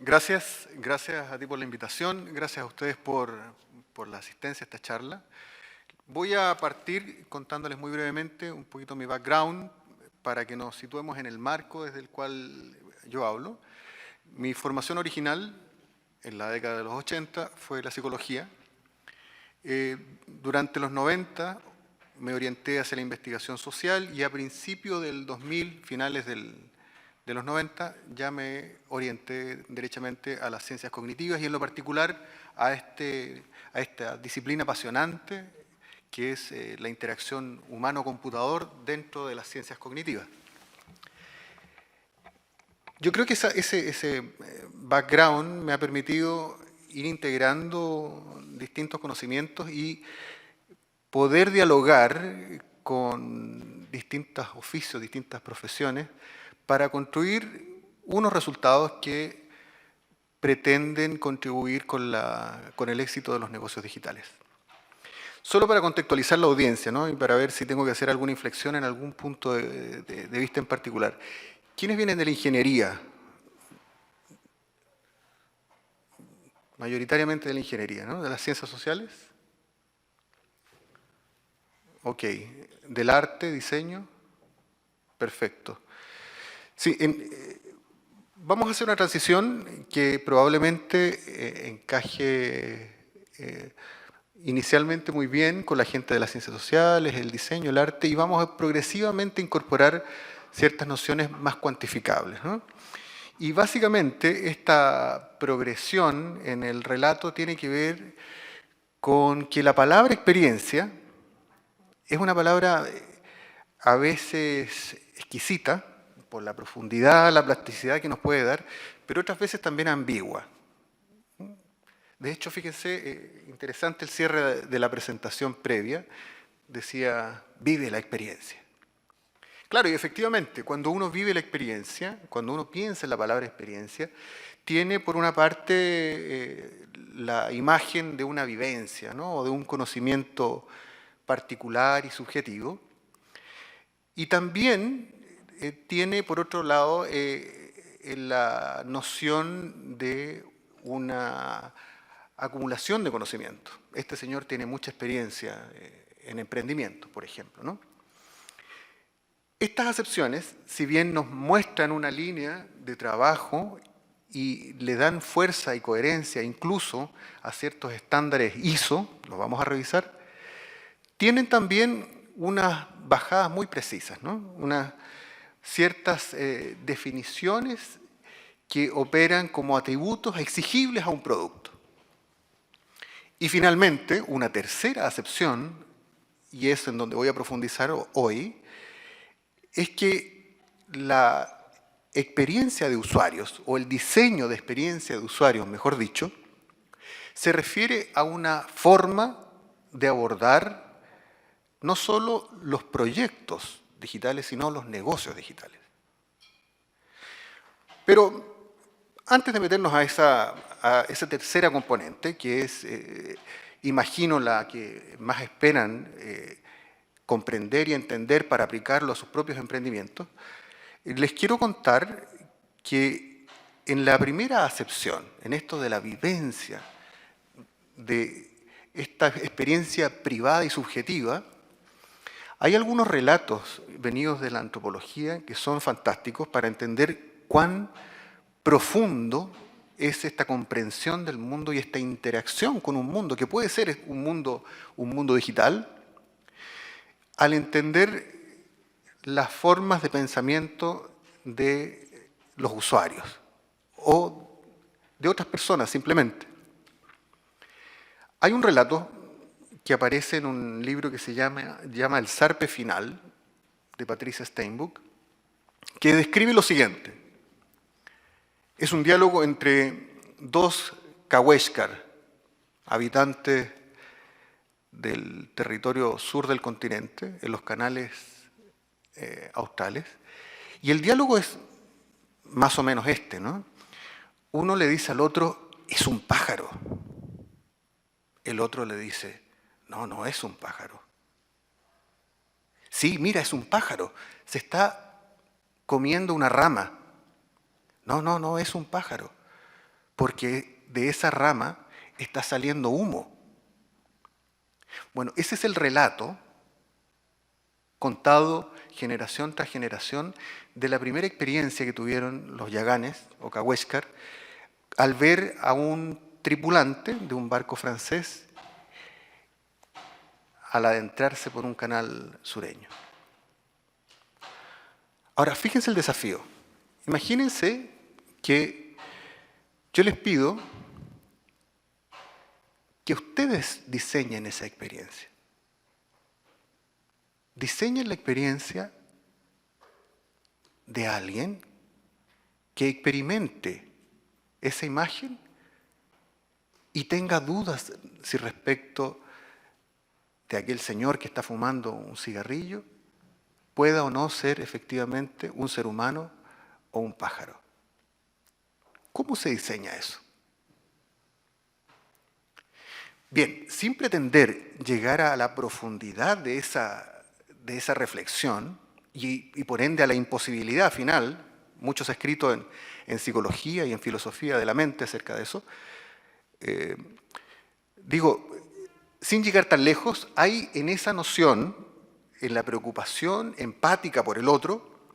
Gracias a ti por la invitación, gracias a ustedes por la asistencia a esta charla. Voy a partir contándoles muy brevemente un poquito mi background para que nos situemos en el marco desde el cual yo hablo. Mi formación original en la década de los 80 fue la psicología. Durante los 90 me orienté hacia la investigación social y a principios del 2000, finales de los 90, ya me orienté derechamente a las ciencias cognitivas y en lo particular a esta disciplina apasionante que es la interacción humano-computador dentro de las ciencias cognitivas. Yo creo que ese background me ha permitido ir integrando distintos conocimientos y poder dialogar con distintos oficios, distintas profesiones, para construir unos resultados que pretenden contribuir con el éxito de los negocios digitales. Solo para contextualizar la audiencia, ¿no? Y para ver si tengo que hacer alguna inflexión en algún punto de vista en particular. ¿Quiénes vienen de la ingeniería? Mayoritariamente de la ingeniería, ¿no? ¿De las ciencias sociales? Ok. ¿Del arte, diseño? Perfecto. Sí, vamos a hacer una transición que probablemente encaje inicialmente muy bien con la gente de las ciencias sociales, el diseño, el arte, y vamos a progresivamente incorporar ciertas nociones más cuantificables, ¿no? Y básicamente esta progresión en el relato tiene que ver con que la palabra experiencia es una palabra a veces exquisita, por la profundidad, la plasticidad que nos puede dar, pero otras veces también ambigua. De hecho, fíjense, interesante el cierre de la presentación previa, decía, vive la experiencia. Claro, y efectivamente, cuando uno vive la experiencia, cuando uno piensa en la palabra experiencia, tiene por una parte la imagen de una vivencia, ¿no? O de un conocimiento particular y subjetivo, y también tiene, por otro lado, la noción de una acumulación de conocimiento. Este señor tiene mucha experiencia en emprendimiento, por ejemplo, ¿no? Estas acepciones, si bien nos muestran una línea de trabajo y le dan fuerza y coherencia incluso a ciertos estándares ISO, los vamos a revisar, tienen también unas bajadas muy precisas, ¿no? Unas ciertas definiciones que operan como atributos exigibles a un producto. Y finalmente, una tercera acepción, y es en donde voy a profundizar hoy, es que la experiencia de usuarios, o el diseño de experiencia de usuarios, mejor dicho, se refiere a una forma de abordar no solo los proyectos digitales, sino los negocios digitales. Pero antes de meternos a esa tercera componente, que es, imagino, la que más esperan comprender y entender para aplicarlo a sus propios emprendimientos, les quiero contar que en la primera acepción, en esto de la vivencia, de esta experiencia privada y subjetiva, hay algunos relatos venidos de la antropología que son fantásticos para entender cuán profundo es esta comprensión del mundo y esta interacción con un mundo, que puede ser un mundo digital, al entender las formas de pensamiento de los usuarios o de otras personas simplemente. Hay un relato que aparece en un libro que se llama El zarpe final, de Patricia Steinbuch, que describe lo siguiente. Es un diálogo entre dos Kaweshkar, habitantes del territorio sur del continente, en los canales australes, y el diálogo es más o menos este, ¿no? Uno le dice al otro, es un pájaro. El otro le dice, no, no es un pájaro. Sí, mira, es un pájaro. Se está comiendo una rama. No, no, no es un pájaro. porque de esa rama está saliendo humo. Bueno, ese es el relato contado generación tras generación de la primera experiencia que tuvieron los yaganes o cahuéscar al ver a un tripulante de un barco francés al adentrarse por un canal sureño. Ahora, fíjense el desafío. Imagínense que yo les pido que ustedes diseñen esa experiencia. Diseñen la experiencia de alguien que experimente esa imagen y tenga dudas si respecto de aquel señor que está fumando un cigarrillo pueda o no ser efectivamente un ser humano o un pájaro. ¿Cómo se diseña eso? Bien, sin pretender llegar a la profundidad de esa reflexión y por ende a la imposibilidad final, mucho se ha escrito en psicología y en filosofía de la mente acerca de eso, sin llegar tan lejos, hay en esa noción, en la preocupación empática por el otro,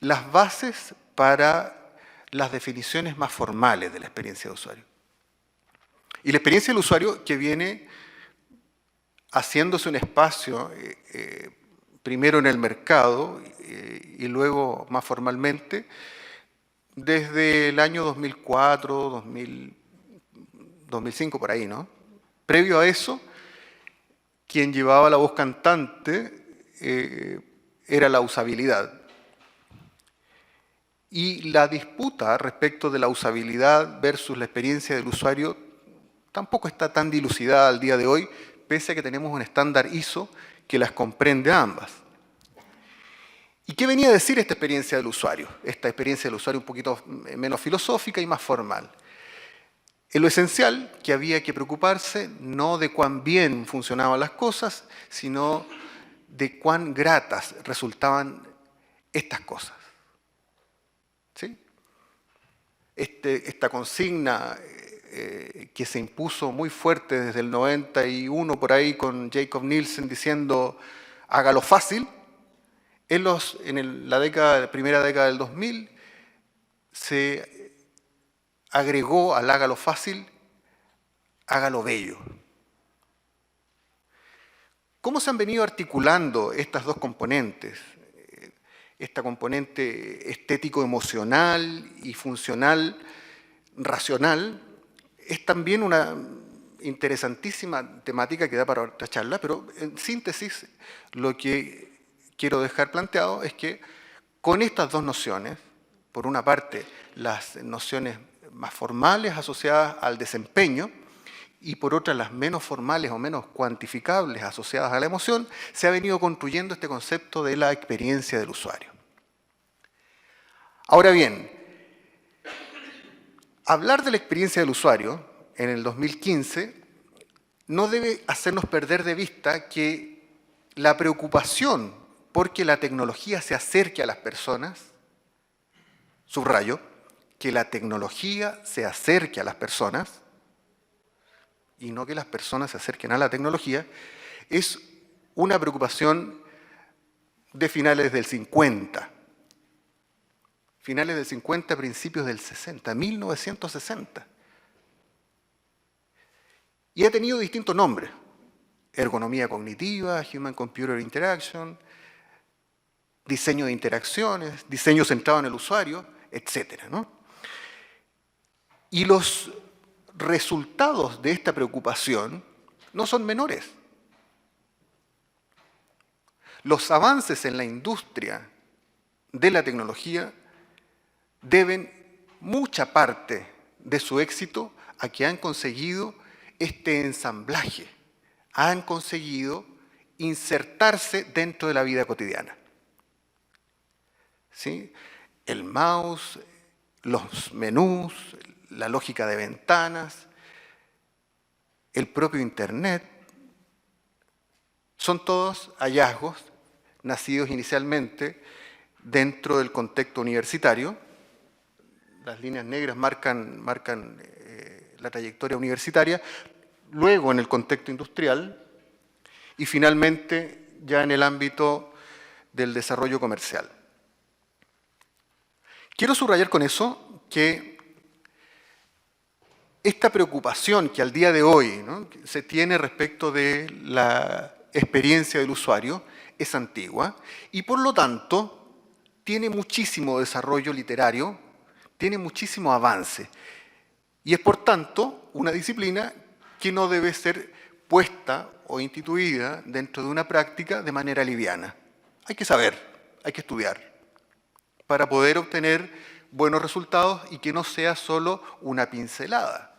las bases para las definiciones más formales de la experiencia de usuario. Y la experiencia del usuario que viene haciéndose un espacio, primero en el mercado y luego más formalmente, desde el año 2004, 2005, por ahí, ¿no? Previo a eso, quien llevaba la voz cantante era la usabilidad. Y la disputa respecto de la usabilidad versus la experiencia del usuario tampoco está tan dilucidada al día de hoy, pese a que tenemos un estándar ISO que las comprende a ambas. ¿Y qué venía a decir esta experiencia del usuario? Esta experiencia del usuario un poquito menos filosófica y más formal. En lo esencial, que había que preocuparse no de cuán bien funcionaban las cosas, sino de cuán gratas resultaban estas cosas. ¿Sí? Esta consigna que se impuso muy fuerte desde el 91 por ahí con Jacob Nielsen diciendo hágalo fácil, en la primera década del 2000 se agregó al hágalo fácil, hágalo bello. ¿Cómo se han venido articulando estas dos componentes? Esta componente estético-emocional y funcional, racional, es también una interesantísima temática que da para otra charla, pero en síntesis lo que quiero dejar planteado es que con estas dos nociones, por una parte las nociones más formales asociadas al desempeño y por otra las menos formales o menos cuantificables asociadas a la emoción, se ha venido construyendo este concepto de la experiencia del usuario. Ahora bien, hablar de la experiencia del usuario en el 2015 no debe hacernos perder de vista que la preocupación porque la tecnología se acerque a las personas, subrayo, que la tecnología se acerque a las personas y no que las personas se acerquen a la tecnología, es una preocupación de finales del 50. Finales del 50, principios del 60, 1960. Y ha tenido distintos nombres. Ergonomía cognitiva, Human Computer Interaction, diseño de interacciones, diseño centrado en el usuario, etc., ¿no? Y los resultados de esta preocupación no son menores. Los avances en la industria de la tecnología deben mucha parte de su éxito a que han conseguido este ensamblaje, han conseguido insertarse dentro de la vida cotidiana. ¿Sí? El mouse, los menús, la lógica de ventanas, el propio Internet, son todos hallazgos nacidos inicialmente dentro del contexto universitario. Las líneas negras marcan la trayectoria universitaria, luego en el contexto industrial y finalmente ya en el ámbito del desarrollo comercial. Quiero subrayar con eso que esta preocupación que al día de hoy, ¿no?, se tiene respecto de la experiencia del usuario es antigua y por lo tanto tiene muchísimo desarrollo literario, tiene muchísimo avance y es por tanto una disciplina que no debe ser puesta o instituida dentro de una práctica de manera liviana. Hay que saber, hay que estudiar para poder obtener buenos resultados y que no sea solo una pincelada.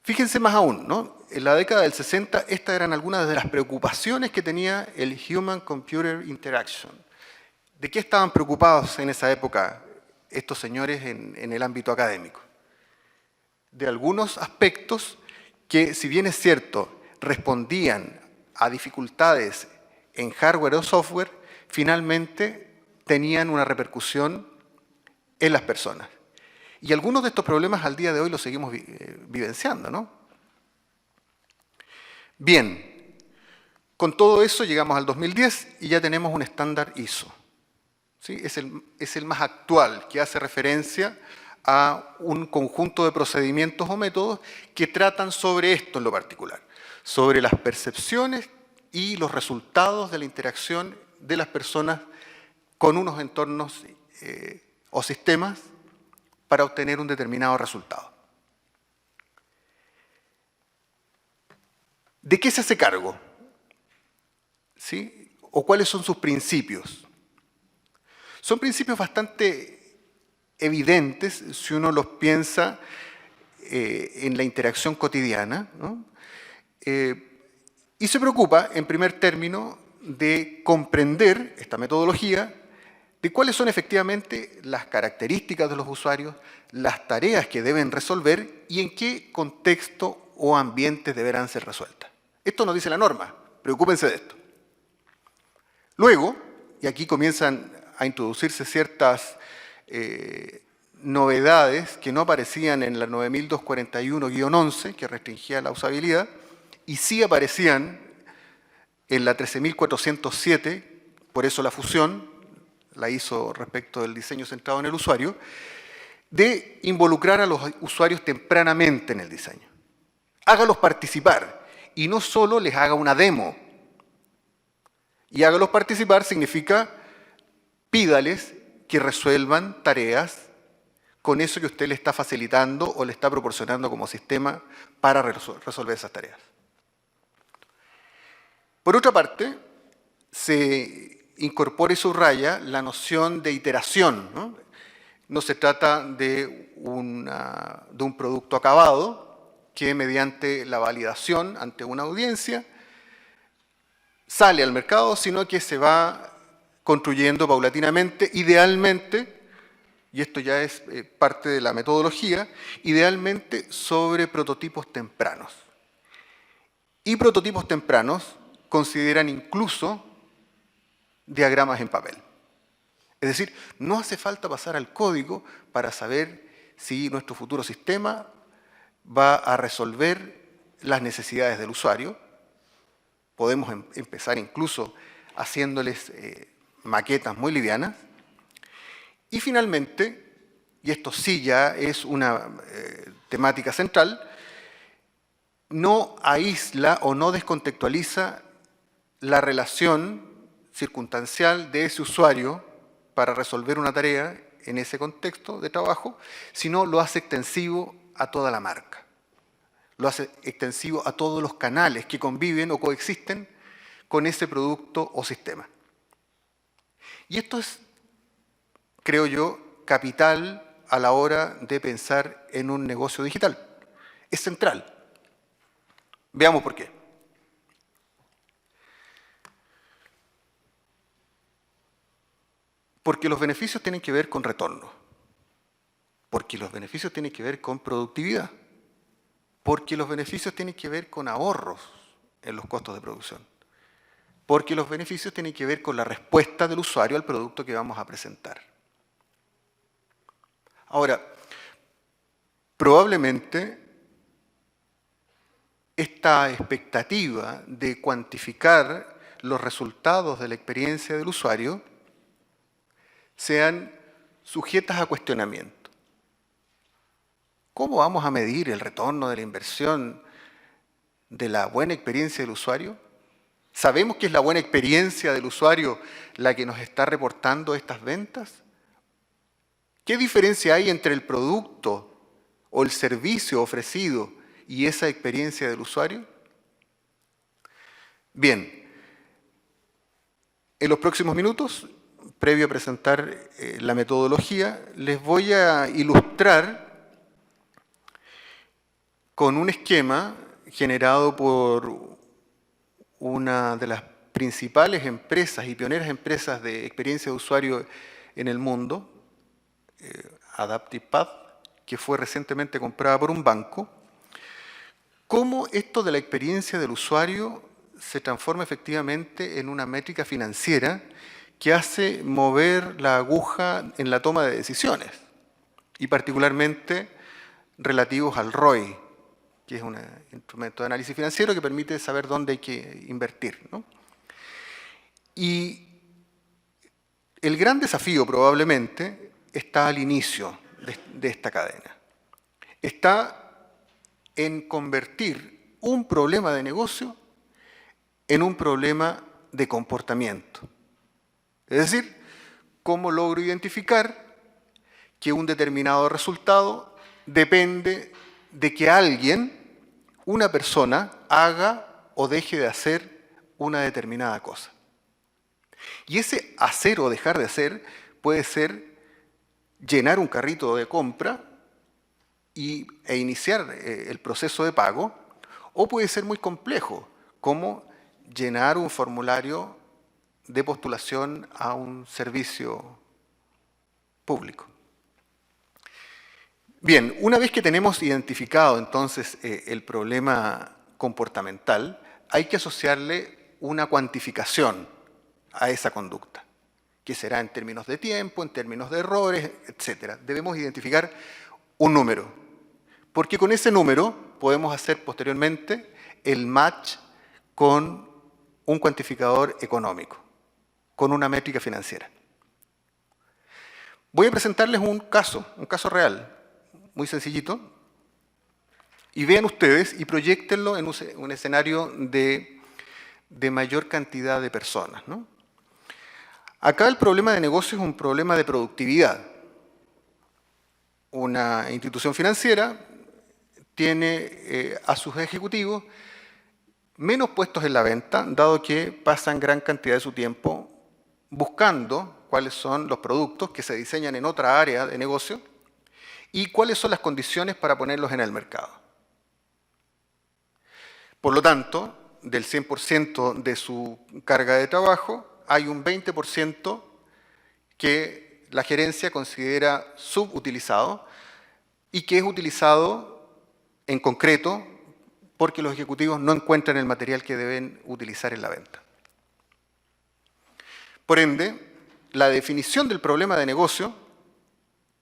Fíjense más aún, ¿no? En la década del 60, estas eran algunas de las preocupaciones que tenía el Human-Computer Interaction. ¿De qué estaban preocupados en esa época estos señores en el ámbito académico? De algunos aspectos que, si bien es cierto, respondían a dificultades en hardware o software, finalmente tenían una repercusión en las personas. Y algunos de estos problemas al día de hoy los seguimos vivenciando, ¿no? Bien, con todo eso llegamos al 2010 y ya tenemos un estándar ISO. ¿Sí? Es el más actual, que hace referencia a un conjunto de procedimientos o métodos que tratan sobre esto en lo particular, sobre las percepciones y los resultados de la interacción de las personas con unos entornos o sistemas para obtener un determinado resultado. ¿De qué se hace cargo? ¿Sí? ¿O cuáles son sus principios? Son principios bastante evidentes si uno los piensa en la interacción cotidiana, ¿no? Y se preocupa, en primer término, de comprender esta metodología, de cuáles son efectivamente las características de los usuarios, las tareas que deben resolver y en qué contexto o ambientes deberán ser resueltas. Esto nos dice la norma, preocúpense de esto. Luego, y aquí comienzan a introducirse ciertas novedades que no aparecían en la 9241-11, que restringía la usabilidad, y sí aparecían en la 13407, por eso la fusión la hizo respecto del diseño centrado en el usuario, de involucrar a los usuarios tempranamente en el diseño. Hágalos participar y no solo les haga una demo. Y hágalos participar significa pídales que resuelvan tareas con eso que usted le está facilitando o le está proporcionando como sistema para resolver esas tareas. Por otra parte, se incorpora y subraya la noción de iteración, ¿no? No se trata de un producto acabado que mediante la validación ante una audiencia sale al mercado, sino que se va construyendo paulatinamente, idealmente, y esto ya es parte de la metodología, idealmente sobre prototipos tempranos. Y prototipos tempranos consideran incluso diagramas en papel. Es decir, no hace falta pasar al código para saber si nuestro futuro sistema va a resolver las necesidades del usuario. Podemos empezar incluso haciéndoles maquetas muy livianas. Y finalmente, y esto sí ya es una temática central, no aísla o no descontextualiza la relación circunstancial de ese usuario para resolver una tarea en ese contexto de trabajo, sino lo hace extensivo a toda la marca. Lo hace extensivo a todos los canales que conviven o coexisten con ese producto o sistema. Y esto es, creo yo, capital a la hora de pensar en un negocio digital. Es central. Veamos por qué. Porque los beneficios tienen que ver con retorno. Porque los beneficios tienen que ver con productividad. Porque los beneficios tienen que ver con ahorros en los costos de producción. Porque los beneficios tienen que ver con la respuesta del usuario al producto que vamos a presentar. Ahora, Probablemente esta expectativa de cuantificar los resultados de la experiencia del usuario sean sujetas a cuestionamiento. ¿Cómo vamos a medir el retorno de la inversión de la buena experiencia del usuario? ¿Sabemos que es la buena experiencia del usuario la que nos está reportando estas ventas? ¿Qué diferencia hay entre el producto o el servicio ofrecido y esa experiencia del usuario? Bien, en los próximos minutos, previo a presentar la metodología, les voy a ilustrar con un esquema generado por una de las principales empresas y pioneras empresas de experiencia de usuario en el mundo, AdaptivePath, que fue recientemente comprada por un banco, cómo esto de la experiencia del usuario se transforma efectivamente en una métrica financiera que hace mover la aguja en la toma de decisiones, y particularmente relativos al ROI, que es un instrumento de análisis financiero que permite saber dónde hay que invertir, ¿no? Y el gran desafío probablemente está al inicio de esta cadena. Está en convertir un problema de negocio en un problema de comportamiento. Es decir, cómo logro identificar que un determinado resultado depende de que alguien, una persona, haga o deje de hacer una determinada cosa. Y ese hacer o dejar de hacer puede ser llenar un carrito de compra e iniciar el proceso de pago, o puede ser muy complejo, como llenar un formulario de postulación a un servicio público. Bien, una vez que tenemos identificado entonces el problema comportamental, hay que asociarle una cuantificación a esa conducta, que será en términos de tiempo, en términos de errores, etc. Debemos identificar un número, porque con ese número podemos hacer posteriormente el match con un cuantificador económico, con una métrica financiera. Voy a presentarles un caso real, muy sencillito, y vean ustedes y proyéctenlo en un escenario de mayor cantidad de personas, ¿no? Acá el problema de negocio es un problema de productividad. Una institución financiera tiene a sus ejecutivos menos puestos en la venta, dado que pasan gran cantidad de su tiempo buscando cuáles son los productos que se diseñan en otra área de negocio y cuáles son las condiciones para ponerlos en el mercado. Por lo tanto, del 100% de su carga de trabajo, hay un 20% que la gerencia considera subutilizado y que es utilizado en concreto porque los ejecutivos no encuentran el material que deben utilizar en la venta. Por ende, la definición del problema de negocio,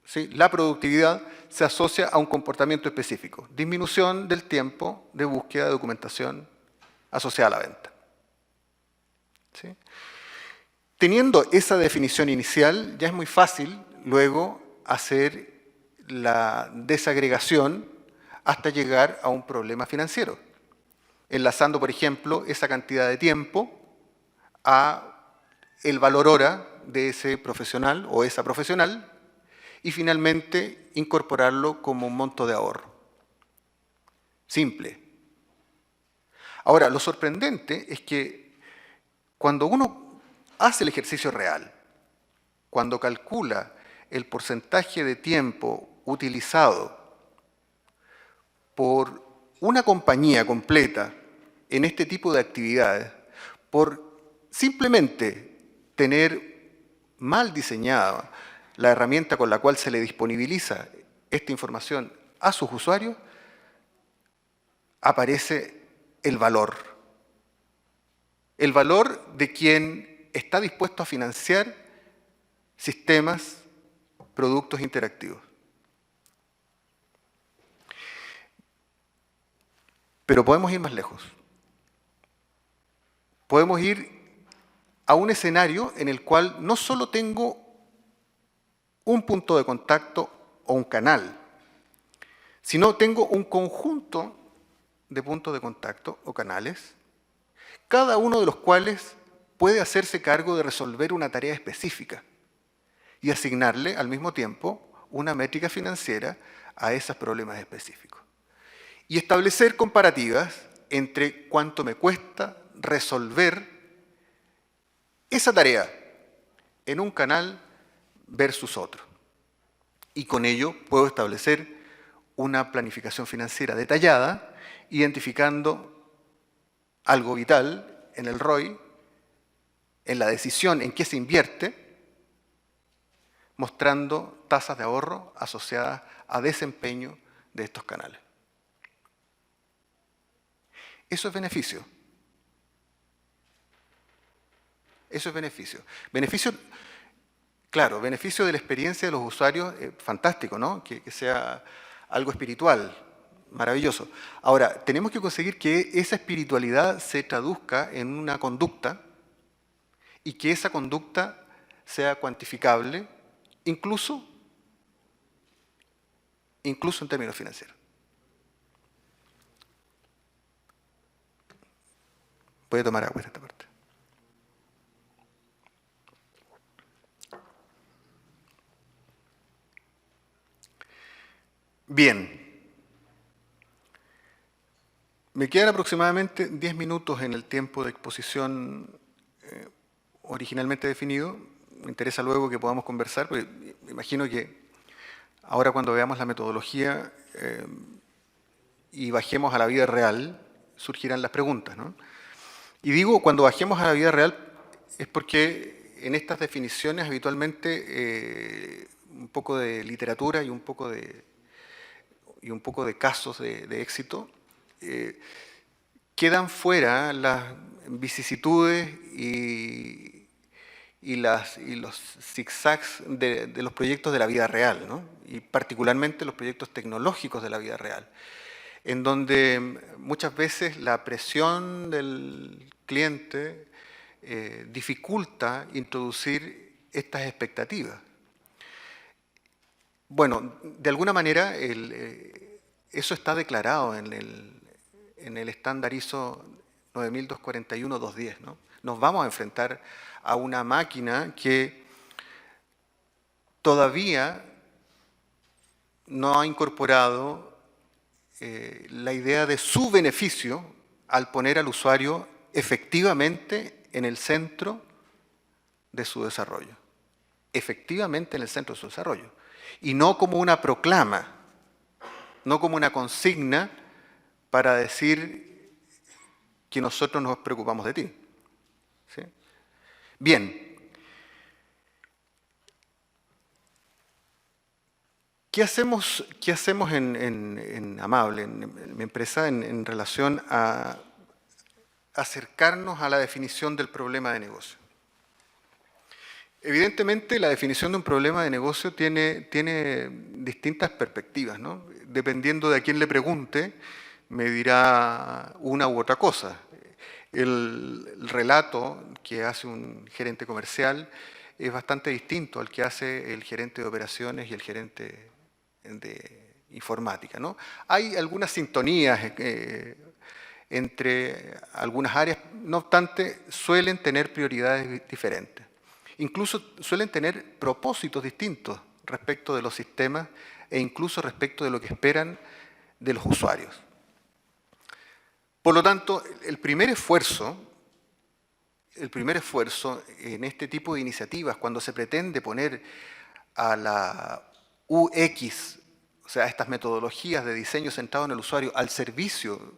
¿sí?, la productividad, se asocia a un comportamiento específico, disminución del tiempo de búsqueda de documentación asociada a la venta. ¿Sí? Teniendo esa definición inicial, ya es muy fácil luego hacer la desagregación hasta llegar a un problema financiero, enlazando, por ejemplo, esa cantidad de tiempo a el valor hora de ese profesional o esa profesional y finalmente incorporarlo como un monto de ahorro. Simple. Ahora, lo sorprendente es que cuando uno hace el ejercicio real, cuando calcula el porcentaje de tiempo utilizado por una compañía completa en este tipo de actividades, por simplemente tener mal diseñada la herramienta con la cual se le disponibiliza esta información a sus usuarios, aparece el valor. El valor de quien está dispuesto a financiar sistemas, productos interactivos. Pero podemos ir más lejos. Podemos ir a un escenario en el cual no solo tengo un punto de contacto o un canal, sino tengo un conjunto de puntos de contacto o canales, cada uno de los cuales puede hacerse cargo de resolver una tarea específica y asignarle al mismo tiempo una métrica financiera a esos problemas específicos. Y establecer comparativas entre cuánto me cuesta resolver esa tarea en un canal versus otro. Y con ello puedo establecer una planificación financiera detallada, identificando algo vital en el ROI, en la decisión en qué se invierte, mostrando tasas de ahorro asociadas a desempeño de estos canales. Eso es beneficio. Eso es beneficio. Beneficio, claro, beneficio de la experiencia de los usuarios, fantástico, ¿no? Que sea algo espiritual, maravilloso. Ahora, tenemos que conseguir que esa espiritualidad se traduzca en una conducta y que esa conducta sea cuantificable, incluso en términos financieros. Voy a tomar agua en esta parte. Bien. Me quedan aproximadamente 10 minutos en el tiempo de exposición originalmente definido. Me interesa luego que podamos conversar, porque me imagino que ahora cuando veamos la metodología y bajemos a la vida real, surgirán las preguntas, ¿no? Y digo, cuando bajemos a la vida real, es porque en estas definiciones habitualmente un poco de literatura y un poco de casos de éxito quedan fuera las vicisitudes y los zigzags de los proyectos de la vida real, ¿no? Y particularmente los proyectos tecnológicos de la vida real, en donde muchas veces la presión del cliente dificulta introducir estas expectativas. Bueno, de alguna manera eso está declarado en el estándar ISO 9241-210, ¿no? Nos vamos a enfrentar a una máquina que todavía no ha incorporado la idea de su beneficio al poner al usuario efectivamente en el centro de su desarrollo. Efectivamente en el centro de su desarrollo. Y no como una proclama, no como una consigna para decir que nosotros nos preocupamos de ti. ¿Sí? Bien. ¿Qué hacemos en Amable, en mi empresa, en relación a acercarnos a la definición del problema de negocio? Evidentemente, la definición de un problema de negocio tiene distintas perspectivas, ¿no? Dependiendo de a quién le pregunte, me dirá una u otra cosa. El relato que hace un gerente comercial es bastante distinto al que hace el gerente de operaciones y el gerente de informática, ¿no? Hay algunas sintonías entre algunas áreas, no obstante, suelen tener prioridades diferentes. Incluso suelen tener propósitos distintos respecto de los sistemas e incluso respecto de lo que esperan de los usuarios. Por lo tanto, el primer esfuerzo en este tipo de iniciativas, cuando se pretende poner a la UX, o sea, estas metodologías de diseño centrado en el usuario, al servicio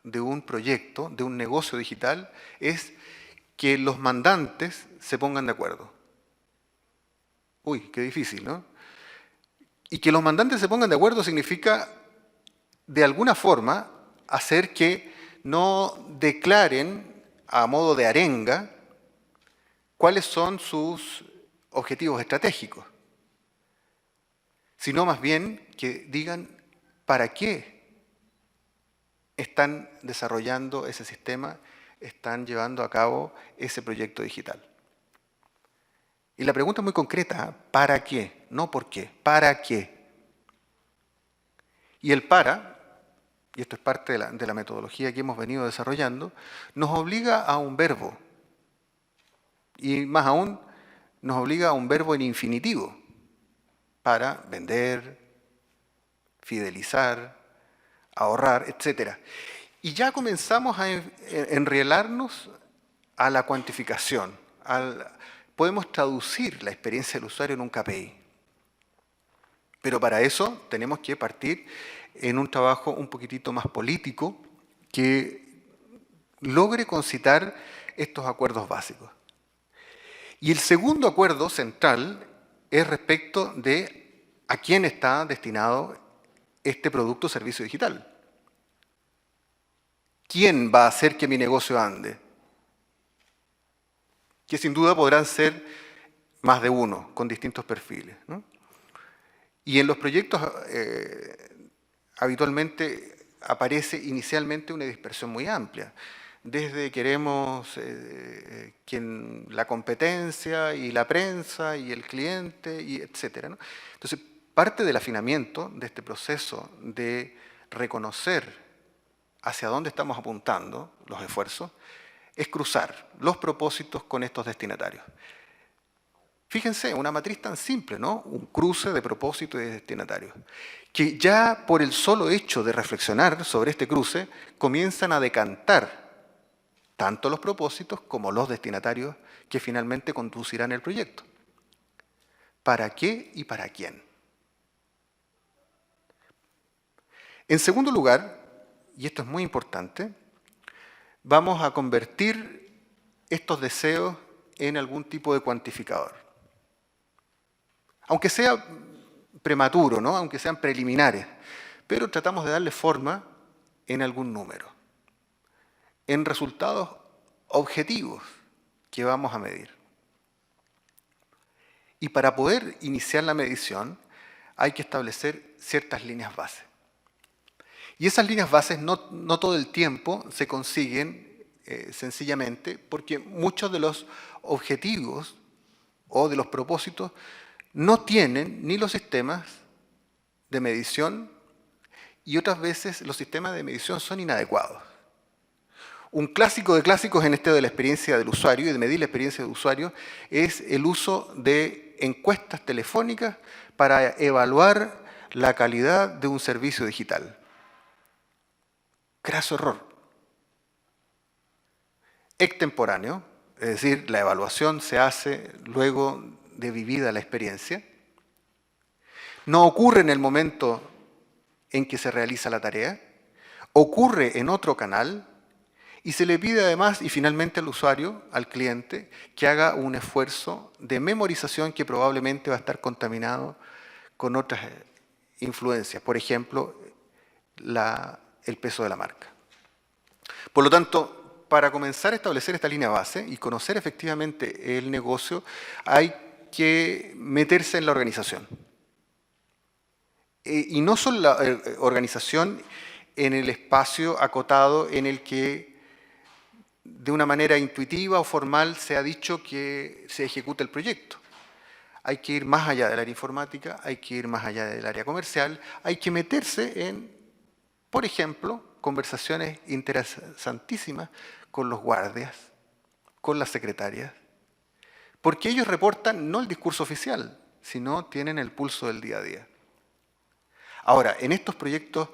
de un proyecto, de un negocio digital, es que los mandantes se pongan de acuerdo. Uy, qué difícil, ¿no? Y que los mandantes se pongan de acuerdo significa, de alguna forma, hacer que no declaren a modo de arenga cuáles son sus objetivos estratégicos, sino más bien que digan para qué están desarrollando ese sistema, están llevando a cabo ese proyecto digital. Y la pregunta es muy concreta, ¿para qué? No por qué, ¿para qué? Y el para, y esto es parte de la metodología que hemos venido desarrollando, nos obliga a un verbo. Y más aún, nos obliga a un verbo en infinitivo para vender, fidelizar, ahorrar, etc. Y ya comenzamos a enrielarnos a la cuantificación. Podemos traducir la experiencia del usuario en un KPI. Pero para eso tenemos que partir en un trabajo un poquitito más político que logre concitar estos acuerdos básicos. Y el segundo acuerdo central es respecto de a quién está destinado este producto o servicio digital. ¿Quién va a hacer que mi negocio ande? Que sin duda podrán ser más de uno, con distintos perfiles, ¿no? Y en los proyectos habitualmente aparece inicialmente una dispersión muy amplia. Desde queremos la competencia y la prensa y el cliente, y etcétera, ¿no? Entonces, parte del afinamiento de este proceso de reconocer hacia dónde estamos apuntando los esfuerzos es cruzar los propósitos con estos destinatarios. Fíjense, una matriz tan simple, ¿no? Un cruce de propósito y de destinatarios, que ya por el solo hecho de reflexionar sobre este cruce, comienzan a decantar tanto los propósitos como los destinatarios que finalmente conducirán el proyecto. ¿Para qué y para quién? En segundo lugar, y esto es muy importante, vamos a convertir estos deseos en algún tipo de cuantificador. Aunque sea prematuro, ¿no? Aunque sean preliminares, pero tratamos de darle forma en algún número, en resultados objetivos que vamos a medir. Y para poder iniciar la medición hay que establecer ciertas líneas base. Y esas líneas bases no todo el tiempo se consiguen sencillamente porque muchos de los objetivos o de los propósitos no tienen ni los sistemas de medición y otras veces los sistemas de medición son inadecuados. Un clásico de clásicos en este de la experiencia del usuario y de medir la experiencia del usuario es el uso de encuestas telefónicas para evaluar la calidad de un servicio digital. Craso error. Extemporáneo, es decir, la evaluación se hace luego de vivida la experiencia. No ocurre en el momento en que se realiza la tarea, ocurre en otro canal y se le pide además y finalmente al usuario, al cliente, que haga un esfuerzo de memorización que probablemente va a estar contaminado con otras influencias, por ejemplo, el peso de la marca. Por lo tanto, para comenzar a establecer esta línea base y conocer efectivamente el negocio, hay que meterse en la organización. Y no solo la organización en el espacio acotado en el que de una manera intuitiva o formal se ha dicho que se ejecute el proyecto. Hay que ir más allá del área informática, hay que ir más allá del área comercial, hay que meterse en, por ejemplo, conversaciones interesantísimas con los guardias, con las secretarias, porque ellos reportan no el discurso oficial, sino tienen el pulso del día a día. Ahora, en estos proyectos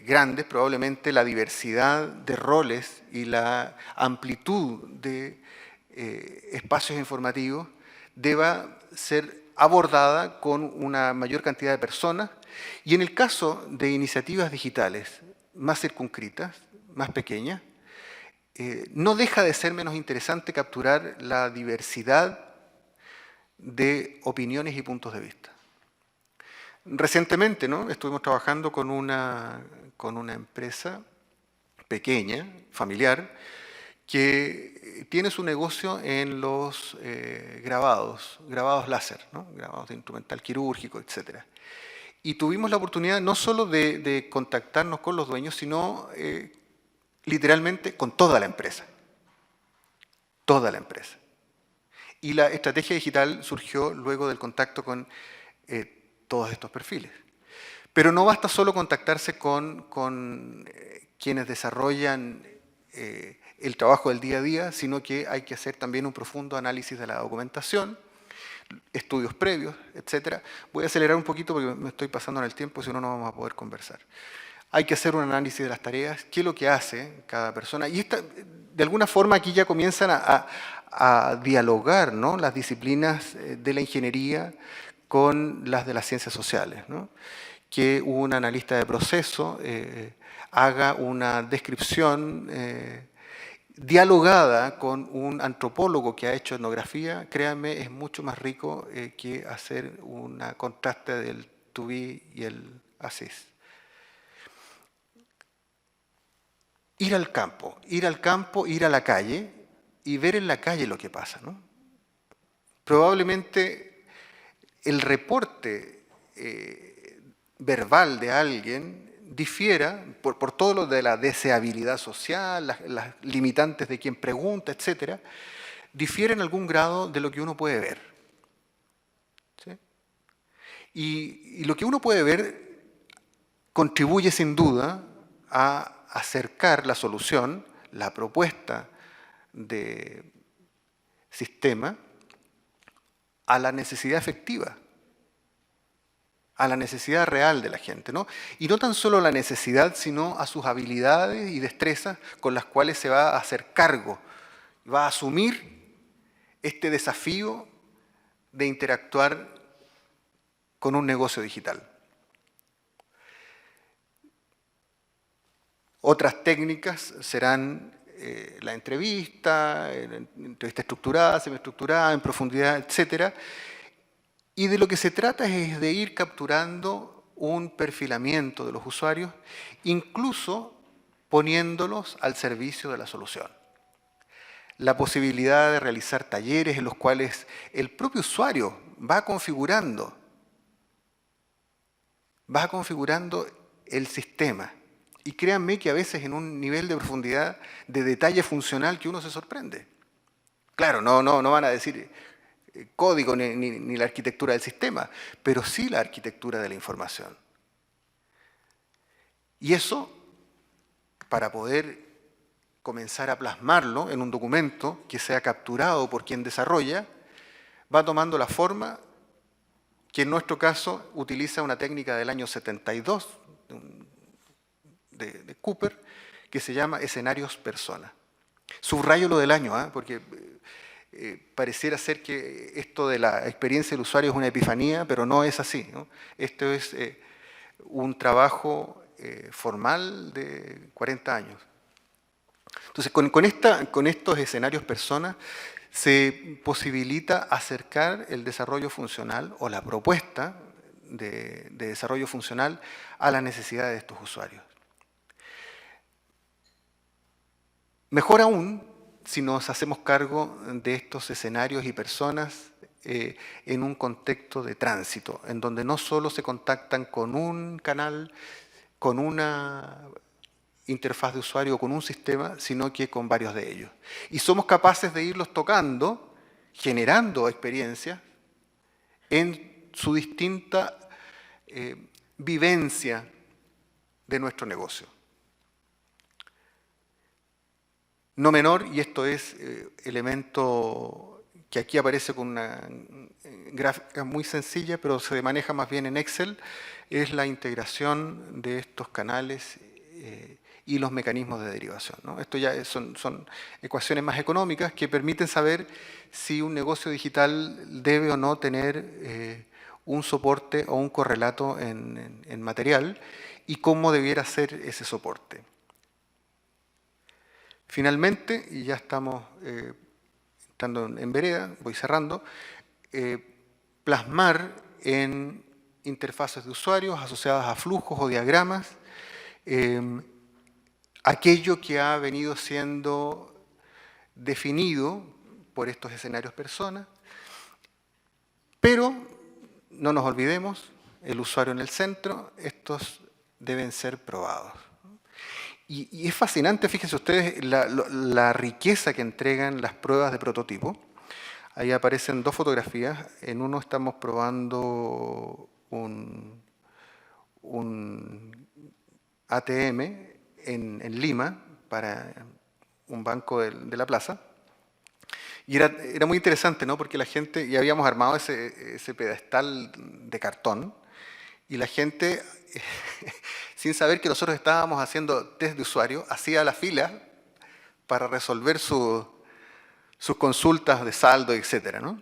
grandes, probablemente la diversidad de roles y la amplitud de espacios informativos deba ser abordada con una mayor cantidad de personas y en el caso de iniciativas digitales más circunscritas, más pequeñas, no deja de ser menos interesante capturar la diversidad de opiniones y puntos de vista. Recientemente, ¿no? Estuvimos trabajando con una empresa pequeña, familiar, que tiene su negocio en los grabados láser, ¿no? Grabados de instrumental quirúrgico, etc. Y tuvimos la oportunidad no solo de contactarnos con los dueños, sino literalmente con toda la empresa. Toda la empresa. Y la estrategia digital surgió luego del contacto con todos estos perfiles. Pero no basta solo contactarse con quienes desarrollan el trabajo del día a día, sino que hay que hacer también un profundo análisis de la documentación, estudios previos, etcétera. Voy a acelerar un poquito porque me estoy pasando en el tiempo, si no, no vamos a poder conversar. Hay que hacer un análisis de las tareas, qué es lo que hace cada persona. Y de alguna forma aquí ya comienzan a dialogar, ¿no?, las disciplinas de la ingeniería con las de las ciencias sociales, ¿no? Que un analista de proceso haga una descripción dialogada con un antropólogo que ha hecho etnografía, créanme, es mucho más rico que hacer un contraste del to-be y el as-is. Ir al campo, ir a la calle y ver en la calle lo que pasa, ¿no? Probablemente el reporte verbal de alguien difiera, por todo lo de la deseabilidad social, las limitantes de quien pregunta, etcétera, difiere en algún grado de lo que uno puede ver. ¿Sí? Y lo que uno puede ver contribuye sin duda a acercar la solución, la propuesta de sistema, a la necesidad efectiva, a la necesidad real de la gente, ¿no? Y no tan solo la necesidad, sino a sus habilidades y destrezas con las cuales se va a hacer cargo, va a asumir este desafío de interactuar con un negocio digital. Otras técnicas serán la entrevista estructurada, semiestructurada, en profundidad, etcétera. Y de lo que se trata es de ir capturando un perfilamiento de los usuarios, incluso poniéndolos al servicio de la solución. La posibilidad de realizar talleres en los cuales el propio usuario va configurando el sistema. Y créanme que a veces en un nivel de profundidad, de detalle funcional, que uno se sorprende. Claro, no van a decir código ni la arquitectura del sistema, pero sí la arquitectura de la información. Y eso, para poder comenzar a plasmarlo en un documento que sea capturado por quien desarrolla, va tomando la forma que en nuestro caso utiliza una técnica del año 72 de Cooper, que se llama escenarios persona. Subrayo lo del año, porque pareciera ser que esto de la experiencia del usuario es una epifanía, pero no es así, ¿no? Esto es un trabajo formal de 40 años. Entonces, con estos escenarios personas se posibilita acercar el desarrollo funcional o la propuesta de desarrollo funcional a las necesidades de estos usuarios. Mejor aún si nos hacemos cargo de estos escenarios y personas en un contexto de tránsito, en donde no solo se contactan con un canal, con una interfaz de usuario o con un sistema, sino que con varios de ellos. Y somos capaces de irlos tocando, generando experiencias en su distinta vivencia de nuestro negocio. No menor, y esto es elemento que aquí aparece con una gráfica muy sencilla, pero se maneja más bien en Excel, es la integración de estos canales y los mecanismos de derivación, ¿no? Esto ya son ecuaciones más económicas que permiten saber si un negocio digital debe o no tener un soporte o un correlato en material y cómo debiera ser ese soporte. Finalmente, y ya estamos entrando en vereda, voy cerrando, plasmar en interfaces de usuarios asociadas a flujos o diagramas aquello que ha venido siendo definido por estos escenarios personas, pero no nos olvidemos, el usuario en el centro, estos deben ser probados. Y es fascinante, fíjense ustedes, la riqueza que entregan las pruebas de prototipo. Ahí aparecen dos fotografías. En uno estamos probando un ATM en Lima para un banco de la plaza. Y era muy interesante, ¿no? Porque la gente, ya habíamos armado ese pedestal de cartón, y la gente, sin saber que nosotros estábamos haciendo test de usuario, hacía la fila para resolver sus consultas de saldo, etcétera, ¿no?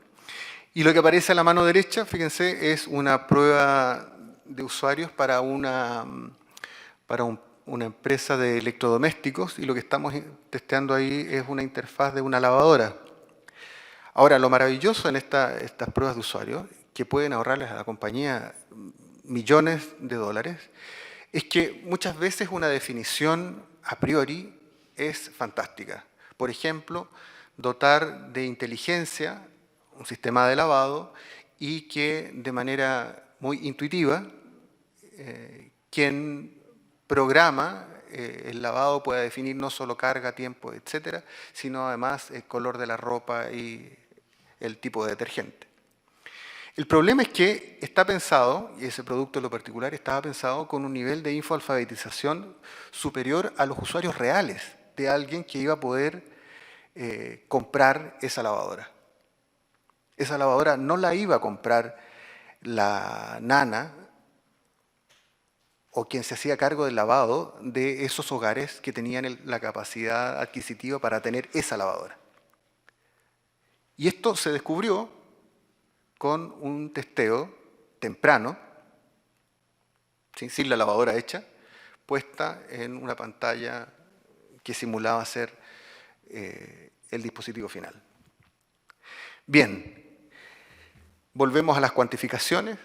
Y lo que aparece a la mano derecha, fíjense, es una prueba de usuarios para una empresa de electrodomésticos, y lo que estamos testeando ahí es una interfaz de una lavadora. Ahora, lo maravilloso en estas pruebas de usuario, que pueden ahorrarles a la compañía millones de dólares, es que muchas veces una definición a priori es fantástica. Por ejemplo, dotar de inteligencia un sistema de lavado y que de manera muy intuitiva quien programa el lavado pueda definir no solo carga, tiempo, etcétera, sino además el color de la ropa y el tipo de detergente. El problema es que está pensado, y ese producto en lo particular estaba pensado con un nivel de infoalfabetización superior a los usuarios reales de alguien que iba a poder comprar esa lavadora. Esa lavadora no la iba a comprar la nana o quien se hacía cargo del lavado de esos hogares que tenían la capacidad adquisitiva para tener esa lavadora. Y esto se descubrió con un testeo temprano, sin la lavadora hecha, puesta en una pantalla que simulaba ser el dispositivo final. Bien, volvemos a las cuantificaciones.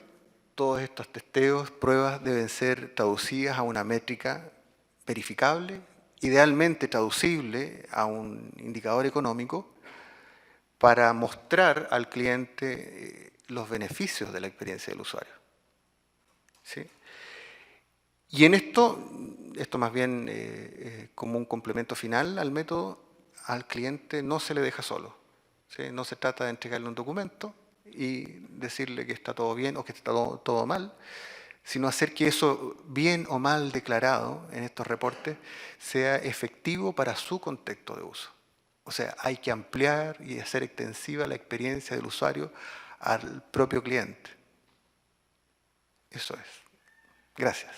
Todos estos testeos, pruebas deben ser traducidas a una métrica verificable, idealmente traducible a un indicador económico para mostrar al cliente los beneficios de la experiencia del usuario. ¿Sí? Y en esto más bien como un complemento final al método, al cliente no se le deja solo. ¿Sí? No se trata de entregarle un documento y decirle que está todo bien o que está todo mal, sino hacer que eso bien o mal declarado en estos reportes sea efectivo para su contexto de uso. O sea, hay que ampliar y hacer extensiva la experiencia del usuario al propio cliente. Eso es. Gracias.